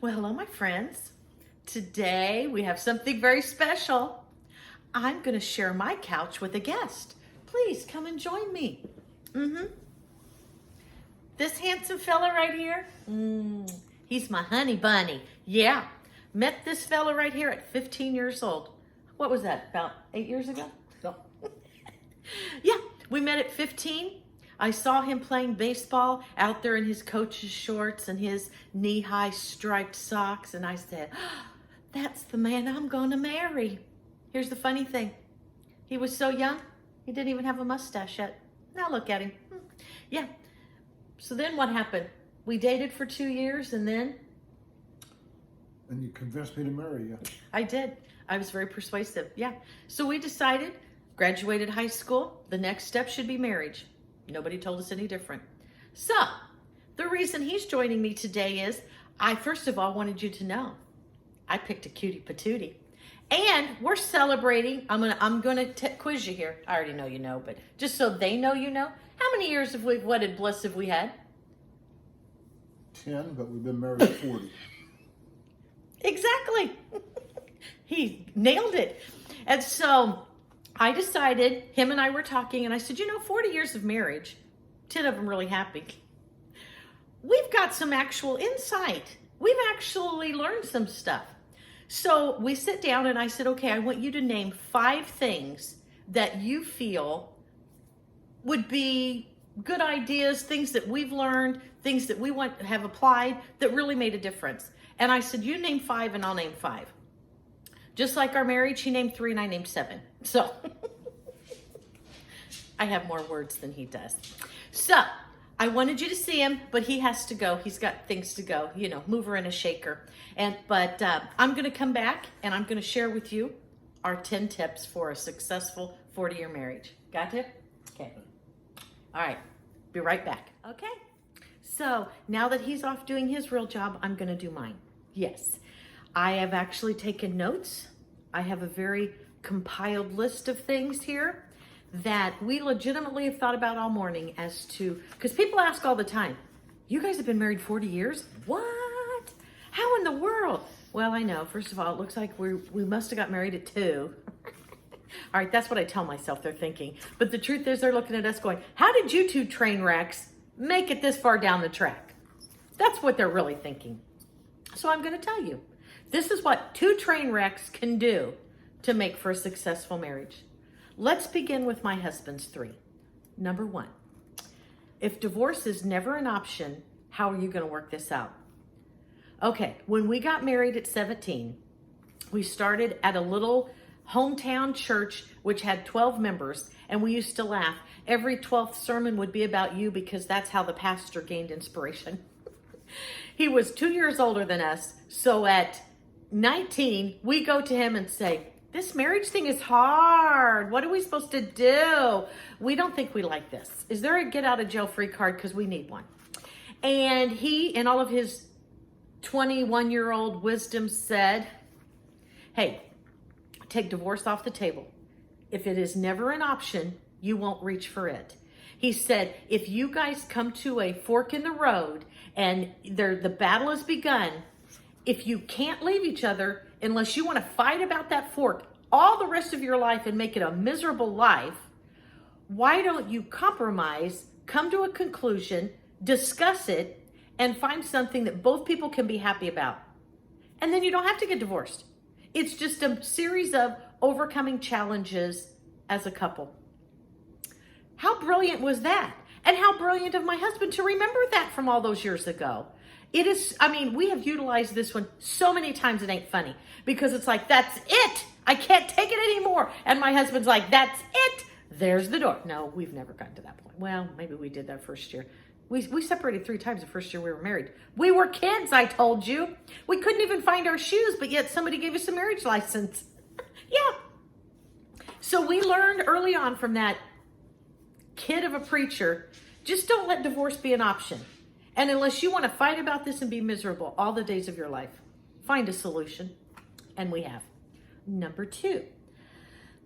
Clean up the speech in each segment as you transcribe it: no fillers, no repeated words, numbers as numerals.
Well, hello, my friends. Today we have something very special. I'm going to share my couch with a guest. Please come and join me. This handsome fella right here, he's my honey bunny. Yeah, met this fella right here at 15 years old. What was that, about 8 years ago? No. Yeah, we met at 15. I saw him playing baseball out there in his coach's shorts and his knee-high striped socks, and I said, that's the man I'm gonna marry. Here's the funny thing. He was so young, he didn't even have a mustache yet. Now look at him. Yeah. So then what happened? We dated for 2 years, and then? And you convinced me to marry you. I did. I was very persuasive, yeah. So we decided, graduated high school, the next step should be marriage. Nobody told us any different. So, the reason he's joining me today is, I first of all wanted you to know, I picked a cutie patootie. And we're celebrating, I'm gonna quiz you here. I already know you know, but just so they know you know. How many years of wedded bliss have we had? 10, but we've been married 40. Exactly. He nailed it. And so I decided, him and I were talking, and I said, 40 years of marriage, 10 of them really happy. We've got some actual insight. We've actually learned some stuff. So we sit down and I said, okay, I want you to name 5 things that you feel would be good ideas, things that we've learned, things that we want to have applied that really made a difference. And I said, you name 5 and I'll name 5. Just like our marriage, he named 3 and I named 7. So I have more words than he does. So I wanted you to see him, but he has to go. He's got things to go, mover and a shaker. But I'm going to come back and I'm going to share with you our 10 tips for a successful 40-year marriage. Got it? Okay. All right. Be right back. Okay. So now that he's off doing his real job, I'm going to do mine. Yes. I have actually taken notes. I have a very compiled list of things here that we legitimately have thought about all morning as to, because people ask all the time, you guys have been married 40 years? What? How in the world? Well, I know. First of all, it looks like we must have got married at 2. All right, that's what I tell myself they're thinking. But the truth is they're looking at us going, how did you 2 train wrecks make it this far down the track? That's what they're really thinking. So I'm going to tell you. This is what 2 train wrecks can do to make for a successful marriage. Let's begin with my husband's 3. Number 1, if divorce is never an option, how are you going to work this out? Okay, when we got married at 17, we started at a little hometown church which had 12 members, and we used to laugh. Every 12th sermon would be about you because that's how the pastor gained inspiration. He was 2 years older than us, so at 19, we go to him and say, this marriage thing is hard. What are we supposed to do? We don't think we like this. Is there a get out of jail free card? Because we need one. And he, in all of his 21-year-old wisdom, said, hey, take divorce off the table. If it is never an option, you won't reach for it. He said, if you guys come to a fork in the road and the battle has begun, if you can't leave each other unless you want to fight about that fork all the rest of your life and make it a miserable life, why don't you compromise, come to a conclusion, discuss it, and find something that both people can be happy about? And then you don't have to get divorced. It's just a series of overcoming challenges as a couple. How brilliant was that? And how brilliant of my husband to remember that from all those years ago. It is, we have utilized this one so many times it ain't funny. Because it's like, that's it! I can't take it anymore! And my husband's like, that's it! There's the door. No, we've never gotten to that point. Well, maybe we did that first year. We separated 3 times the first year we were married. We were kids, I told you. We couldn't even find our shoes, but yet somebody gave us a marriage license. Yeah. So we learned early on from that kid of a preacher, just don't let divorce be an option. And unless you want to fight about this and be miserable all the days of your life, find a solution. And we have. Number 2,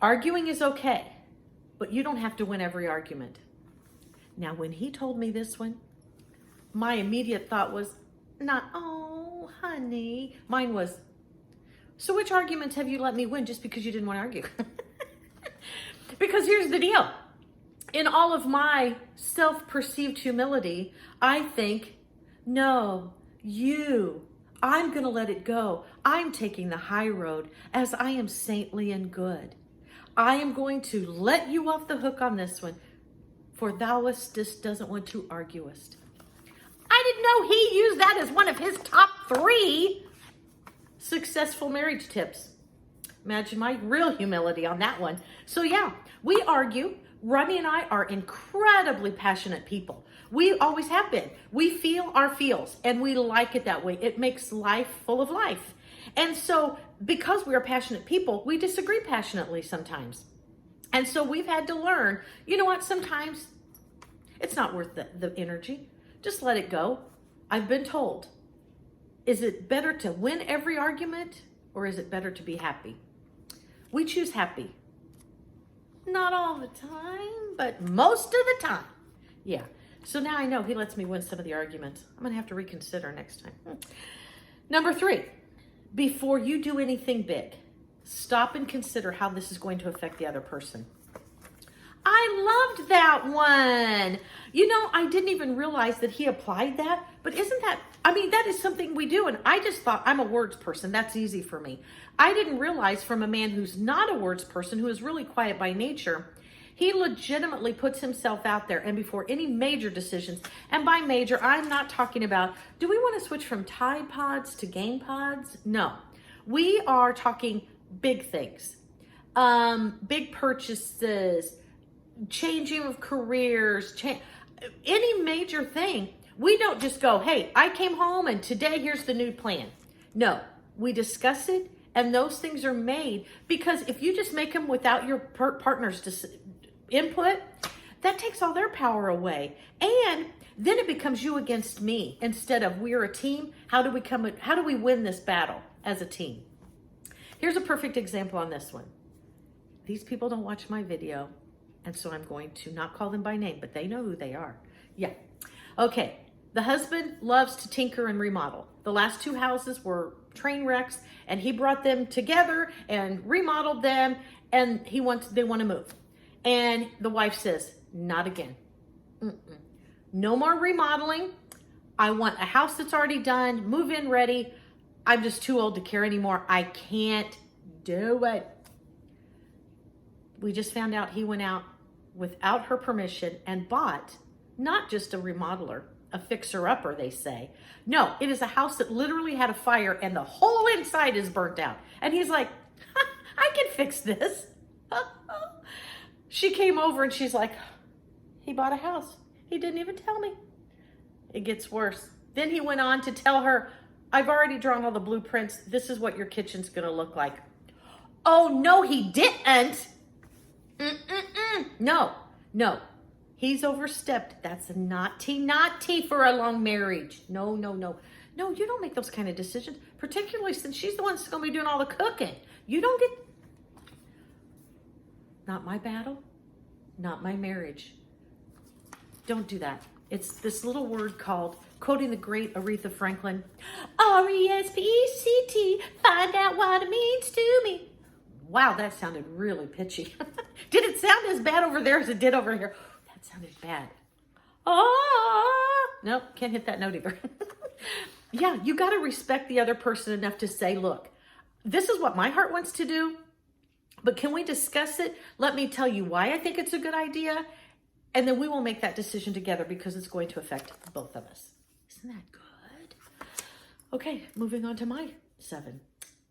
arguing is okay, but you don't have to win every argument. Now, when he told me this one, my immediate thought was, Not, oh, honey. Mine was, so which arguments have you let me win just because you didn't want to argue? Because here's the deal. In all of my self-perceived humility, I think, no, I'm going to let it go. I'm taking the high road as I am saintly and good. I am going to let you off the hook on this one, for thouest doesn't want to arguest. I didn't know he used that as one of his top 3 successful marriage tips. Imagine my real humility on that one. So yeah, we argue. Ronnie and I are incredibly passionate people. We always have been. We feel our feels, and we like it that way. It makes life full of life. And so because we are passionate people, we disagree passionately sometimes. And so we've had to learn, you know what, sometimes it's not worth the energy. Just let it go. I've been told, is it better to win every argument, or is it better to be happy? We choose happy. Not all the time, but most of the time. Yeah. So now I know he lets me win some of the arguments. I'm going to have to reconsider next time. Number 3, before you do anything big, stop and consider how this is going to affect the other person. I loved that one. You know, I didn't even realize that he applied that, but isn't that, I mean, that is something we do. And I just thought, I'm a words person. That's easy for me. I didn't realize from a man who's not a words person, who is really quiet by nature, he legitimately puts himself out there, and before any major decisions, and by major, I'm not talking about, do we want to switch from Tide Pods to Game Pods? No. We are talking big things, big purchases, changing of careers, any major thing. We don't just go, hey, I came home and today here's the new plan. No, we discuss it, and those things are made, because if you just make them without your partner's input, that takes all their power away. And then it becomes you against me instead of we're a team. How do we win this battle as a team? Here's a perfect example on this one. These people don't watch my video, and so I'm going to not call them by name, but they know who they are. Yeah. Okay. The husband loves to tinker and remodel. The last 2 houses were train wrecks, and he brought them together and remodeled them, and they want to move. And the wife says, not again. No more remodeling. I want a house that's already done, move-in ready. I'm just too old to care anymore. I can't do it. We just found out he went out without her permission and bought not just a remodeler, a fixer-upper, they say. No, it is a house that literally had a fire and the whole inside is burnt out. And he's like, I can fix this. She came over and she's like, he bought a house. He didn't even tell me. It gets worse. Then he went on to tell her, I've already drawn all the blueprints. This is what your kitchen's going to look like. Oh, no, he didn't. No. He's overstepped. That's a naughty for a long marriage. No. No, you don't make those kind of decisions, particularly since she's the one that's going to be doing all the cooking. You don't get... Not my battle, not my marriage. Don't do that. It's this little word called, quoting the great Aretha Franklin, RESPECT, find out what it means to me. Wow, that sounded really pitchy. Did it sound as bad over there as it did over here? That sounded bad. Nope, can't hit that note either. Yeah, you got to respect the other person enough to say, look, this is what my heart wants to do, but can we discuss it? Let me tell you why I think it's a good idea, and then we will make that decision together because it's going to affect both of us. Isn't that good? Okay, moving on to my 7.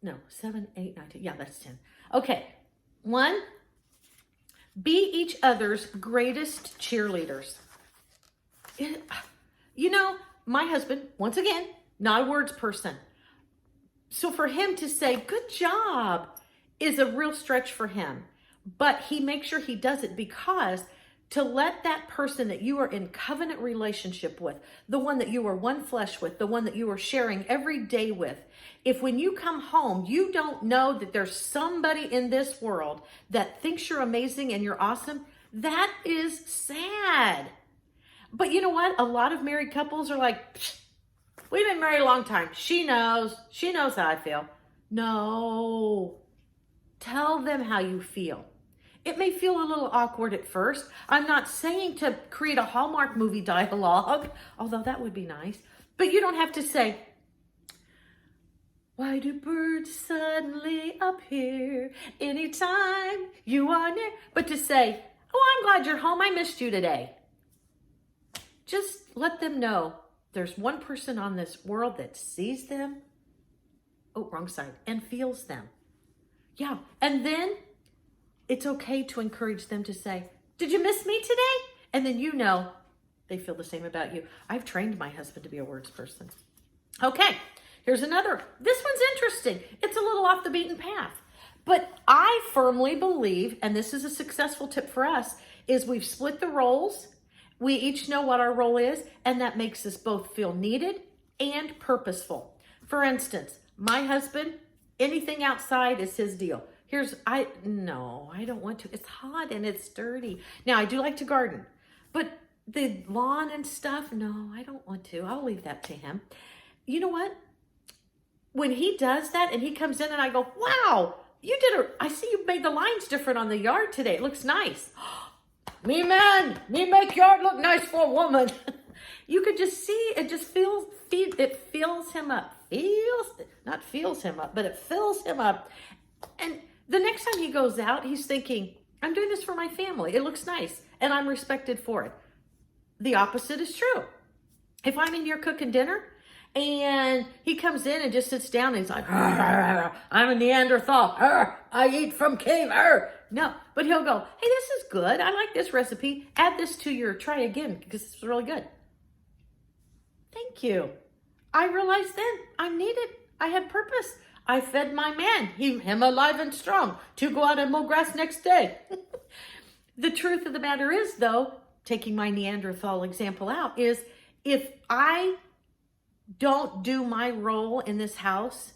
No, 7, 8, 9, 10. Yeah, that's 10. Okay, 1, be each other's greatest cheerleaders. You know, my husband, once again, not a words person. So for him to say, good job, is a real stretch for him. But he makes sure he does it because to let that person that you are in covenant relationship with, the one that you are one flesh with, the one that you are sharing every day with, if when you come home, you don't know that there's somebody in this world that thinks you're amazing and you're awesome, that is sad. But you know what? A lot of married couples are like, we've been married a long time. She knows how I feel. No, tell them how you feel. It may feel a little awkward at first. I'm not saying to create a Hallmark movie dialogue, although that would be nice. But you don't have to say, why do birds suddenly appear anytime you are near? But to say, oh, I'm glad you're home. I missed you today. Just let them know there's one person on this world that sees them. Oh, wrong side. And feels them. Yeah. And then it's okay to encourage them to say, did you miss me today? And then you know they feel the same about you. I've trained my husband to be a words person. Okay, here's another. This one's interesting. It's a little off the beaten path. But I firmly believe, and this is a successful tip for us, is we've split the roles. We each know what our role is, and that makes us both feel needed and purposeful. For instance, my husband, anything outside is his deal. I don't want to. It's hot and it's dirty. Now, I do like to garden, but the lawn and stuff, no, I don't want to. I'll leave that to him. You know what? When he does that and he comes in and I go, wow, I see you made the lines different on the yard today. It looks nice. Me make yard look nice for a woman. You could just see, it just it fills him up. But it fills him up. And the next time he goes out, he's thinking, I'm doing this for my family. It looks nice, and I'm respected for it. The opposite is true. If I'm in here cooking dinner, and he comes in and just sits down, and he's like, I'm a Neanderthal. I eat from cave. No, but he'll go, hey, this is good. I like this recipe. Add this to your try again, because it's really good. Thank you. I realized then I'm needed. I had purpose. I fed my man, him alive and strong, to go out and mow grass next day. The truth of the matter is, though, taking my Neanderthal example out, is if I don't do my role in this house,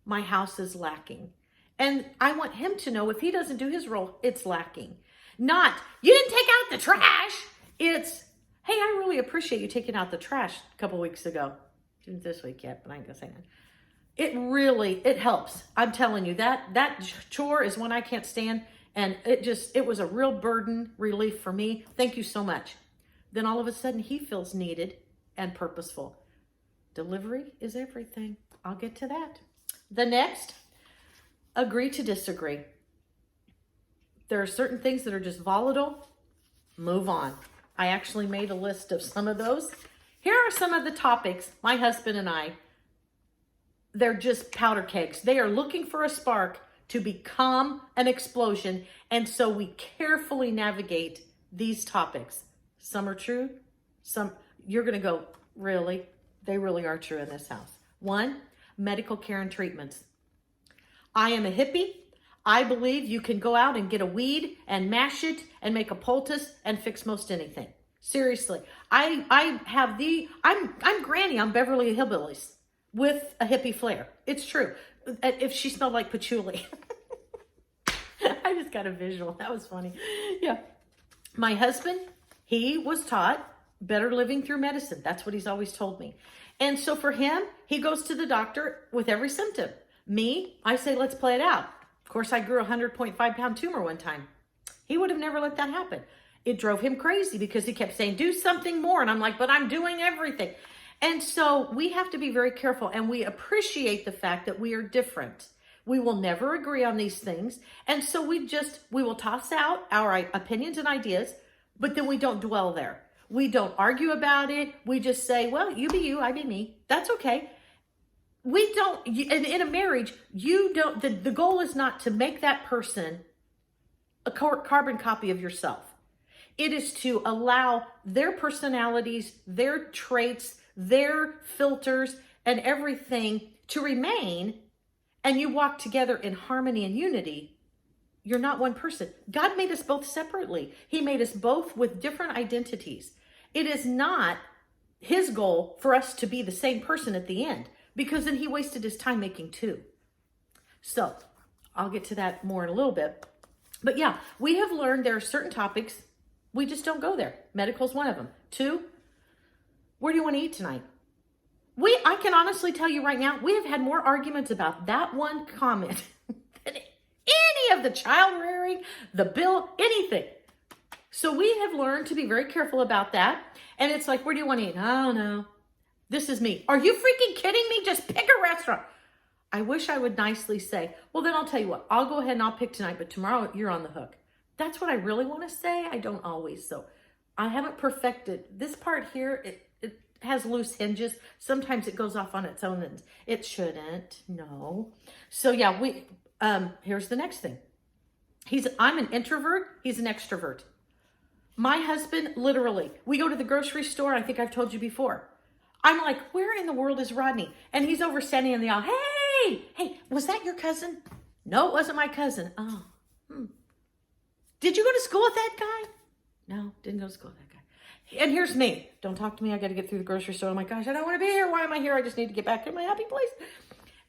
my house is lacking. And I want him to know if he doesn't do his role, it's lacking. Not, you didn't take out the trash. It's, hey, I really appreciate you taking out the trash a couple weeks ago. Didn't this week yet, but I ain't gonna say that. It helps. I'm telling you, that chore is one I can't stand. And it was a real burden relief for me. Thank you so much. Then all of a sudden he feels needed and purposeful. Delivery is everything. I'll get to that. The next, agree to disagree. There are certain things that are just volatile. Move on. I actually made a list of some of those. Here are some of the topics my husband and I, they're just powder kegs. They are looking for a spark to become an explosion. And so we carefully navigate these topics. Some are true. Some you're going to go, really? They really are true in this house. 1, medical care and treatments. I am a hippie. I believe you can go out and get a weed and mash it and make a poultice and fix most anything. Seriously. I'm Granny on Beverly Hillbillies with a hippie flair. It's true. If she smelled like patchouli. I just got a visual. That was funny. Yeah. My husband, he was taught better living through medicine. That's what he's always told me. And so for him, he goes to the doctor with every symptom. Me, I say, let's play it out. Of course, I grew a 100.5 pound tumor one time. He would have never let that happen. It drove him crazy because he kept saying, do something more. And I'm like, but I'm doing everything. And so we have to be very careful, and we appreciate the fact that we are different. We will never agree on these things. And so we will toss out our opinions and ideas, but then we don't dwell there. We don't argue about it. We just say, well, you be you, I be me. That's okay. We don't, in a marriage, the goal is not to make that person a carbon copy of yourself. It is to allow their personalities, their traits, their filters, and everything to remain, and you walk together in harmony and unity. You're not one person. God made us both separately. He made us both with different identities. It is not his goal for us to be the same person at the end, because then he wasted his time making two. So I'll get to that more in a little bit. But yeah, we have learned there are certain topics we just don't go there. Medical's one of them. 2, where do you want to eat tonight? I can honestly tell you right now, we have had more arguments about that one comment than any of the child rearing, the bill, anything. So we have learned to be very careful about that. And it's like, where do you want to eat? I don't know. This is me. Are you freaking kidding me? Just pick a restaurant. I wish I would nicely say, well, then I'll tell you what, I'll go ahead and I'll pick tonight, but tomorrow you're on the hook. That's what I really want to say. I don't always. So I haven't perfected this part here. It has loose hinges. Sometimes it goes off on its own and it shouldn't. No. So yeah, here's the next thing. I'm an introvert. He's an extrovert. My husband, literally, we go to the grocery store. I think I've told you before. I'm like, where in the world is Rodney? And he's over standing in the aisle. Hey, was that your cousin? No, it wasn't my cousin. Oh, Did you go to school with that guy? No, didn't go to school with that guy. And here's me. Don't talk to me. I got to get through the grocery store. Oh my gosh, I don't want to be here. Why am I here? I just need to get back to my happy place.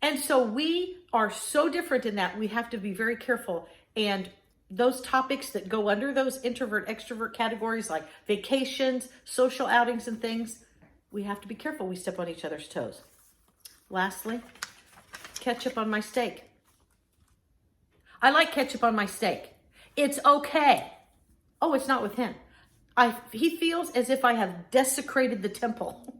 And so we are so different in that we have to be very careful. And those topics that go under those introvert, extrovert categories like vacations, social outings and things, we have to be careful. We step on each other's toes. Lastly, ketchup on my steak. I like ketchup on my steak. It's okay. Oh, it's not with him. He feels as if I have desecrated the temple.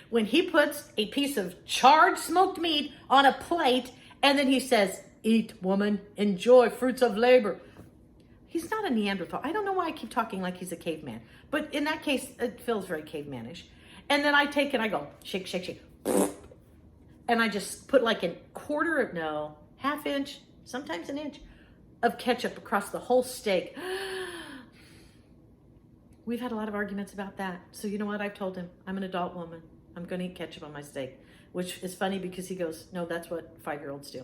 When he puts a piece of charred smoked meat on a plate and then he says, eat, woman, enjoy fruits of labor. He's not a Neanderthal. I don't know why I keep talking like he's a caveman. But in that case, it feels very cavemanish. And then I take it, I go, shake, shake, shake. And I just put like half inch, sometimes an inch of ketchup across the whole steak. We've had a lot of arguments about that. So you know what? I've told him, I'm an adult woman. I'm going to eat ketchup on my steak. Which is funny because he goes, no, that's what 5-year-olds do.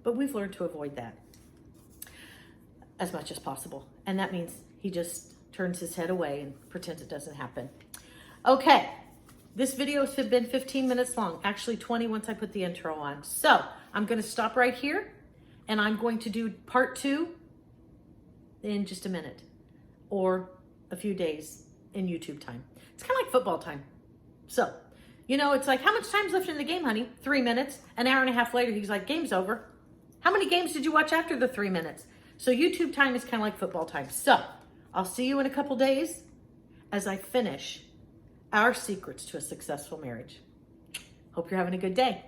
But we've learned to avoid that as much as possible. And that means he just turns his head away and pretends it doesn't happen. Okay, this video has been 15 minutes long, actually 20 once I put the intro on. So I'm going to stop right here and I'm going to do part 2 in just a minute or a few days in YouTube time. It's kind of like football time. So, it's like, how much time's left in the game, honey? 3 minutes. An hour and a half later, he's like, game's over. How many games did you watch after the 3 minutes? So YouTube time is kind of like football time. So I'll see you in a couple days as I finish our secrets to a successful marriage. Hope you're having a good day.